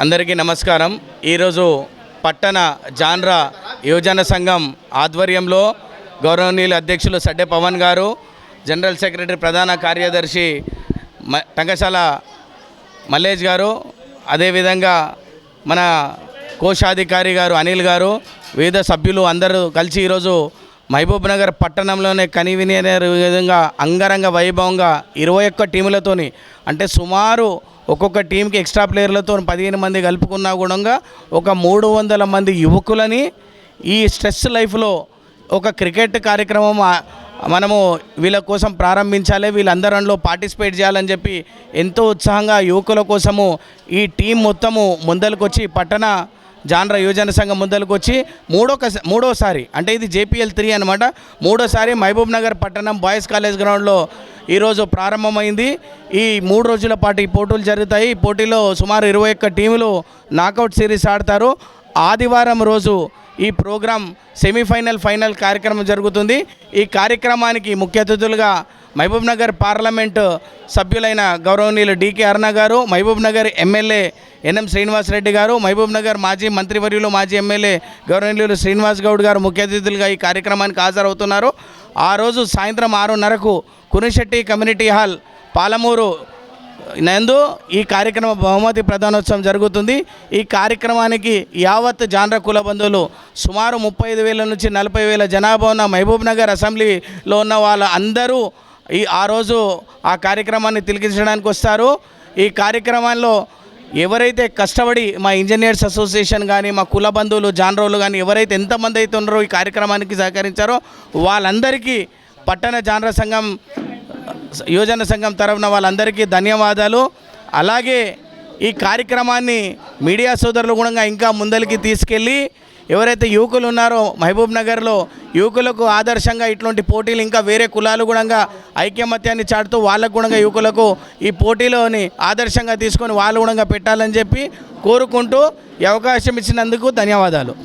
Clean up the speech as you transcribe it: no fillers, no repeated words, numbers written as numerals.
అందరికీ నమస్కారం। ఈరోజు పట్టణ జాన్రా యువజన సంఘం ఆధ్వర్యంలో గౌరవనీయులు అధ్యక్షులు సడ్డే పవన్ గారు, జనరల్ సెక్రటరీ ప్రధాన కార్యదర్శి టంకశాల మల్లేష్ గారు, అదేవిధంగా మన కోశాధికారి గారు అనిల్ గారు, వివిధ సభ్యులు అందరూ కలిసి ఈరోజు మహబూబ్ నగర్ పట్టణంలోనే కనివిని విధంగా అంగరంగ వైభవంగా 21 టీములతోని, అంటే సుమారు ఒక్కొక్క టీంకి ఎక్స్ట్రా ప్లేయర్లతో 15 మంది కలుపుకున్నా కూడా ఒక 300 మంది యువకులని ఈ స్ట్రెస్ లైఫ్లో ఒక క్రికెట్ కార్యక్రమం మనము వీళ్ళ కోసం ప్రారంభించాలి, వీళ్ళందరిలో పార్టిసిపేట్ చేయాలని చెప్పి ఎంతో ఉత్సాహంగా యువకుల కోసము ఈ టీం మొత్తము ముందలకొచ్చి పట్టణ జాన్రా యువజన సంఘం ముందరకు వచ్చి మూడోసారి అంటే ఇది JPL 3 అనమాట, మూడోసారి మహబూబ్ నగర్ పట్టణం బాయ్స్ కాలేజ్ గ్రౌండ్లో ఈరోజు ప్రారంభమైంది। ఈ 3 రోజుల పాటు ఈ పోటీలు జరుగుతాయి। ఈ పోటీలో సుమారు 21 టీములు నాకౌట్ సిరీస్ ఆడతారు। ఆదివారం రోజు ఈ ప్రోగ్రాం సెమీఫైనల్ ఫైనల్ కార్యక్రమం జరుగుతుంది। ఈ కార్యక్రమానికి ముఖ్య అతిథులుగా మహబూబ్ నగర్ పార్లమెంటు సభ్యులైన గౌరవనీయులు DK అరుణ గారు, మహబూబ్ నగర్ ఎమ్మెల్యే NM శ్రీనివాస్ రెడ్డి గారు, మహబూబ్ నగర్ మాజీ మంత్రివర్యులు మాజీ ఎమ్మెల్యే గౌరవనీయులు శ్రీనివాస్ గౌడ్ గారు ముఖ్య అతిథులుగా ఈ కార్యక్రమానికి హాజరవుతున్నారు। ఆ రోజు సాయంత్రం 6:30కు కునిశెట్టి కమ్యూనిటీ హాల్ పాలమూరు నందు ఈ కార్యక్రమ బహుమతి ప్రదానోత్సవం జరుగుతుంది। ఈ కార్యక్రమానికి యావత్ జాన్రా కుల బంధువులు సుమారు 35,000 నుంచి 40,000 జనాభా ఉన్న మహబూబ్ నగర్ అసెంబ్లీలో ఉన్న వాళ్ళ అందరూ ఆ రోజు ఆ కార్యక్రమాన్ని తిలకించడానికి వస్తారు। ఈ కార్యక్రమంలో ఎవరైతే కష్టపడి మా ఇంజనీర్స్ అసోసియేషన్ కానీ మా కుల బంధువులు జాన్రోలు కానీ ఎవరైతే ఎంతమంది అయితే ఉన్నారో ఈ కార్యక్రమానికి సహకరించారో వాళ్ళందరికీ పట్టణ జాన్రా సంఘం యువజన సంఘం తరఫున వాళ్ళందరికీ ధన్యవాదాలు। అలాగే ఈ కార్యక్రమాన్ని మీడియా సోదరులు కూడా ఇంకా ముందరికి తీసుకెళ్ళి ఎవరైతే యువకులు ఉన్నారో మహబూబ్ నగర్లో యువకులకు ఆదర్శంగా ఇట్లాంటి పోటీలు ఇంకా వేరే కులాలు కూడా ఐక్యమత్యాన్ని చాటుతూ వాళ్ళకు కూడా యువకులకు ఈ పోటీలోని ఆదర్శంగా తీసుకొని వాళ్ళు కూడా పెట్టాలని చెప్పి కోరుకుంటూ ఈ అవకాశం ఇచ్చినందుకు ధన్యవాదాలు।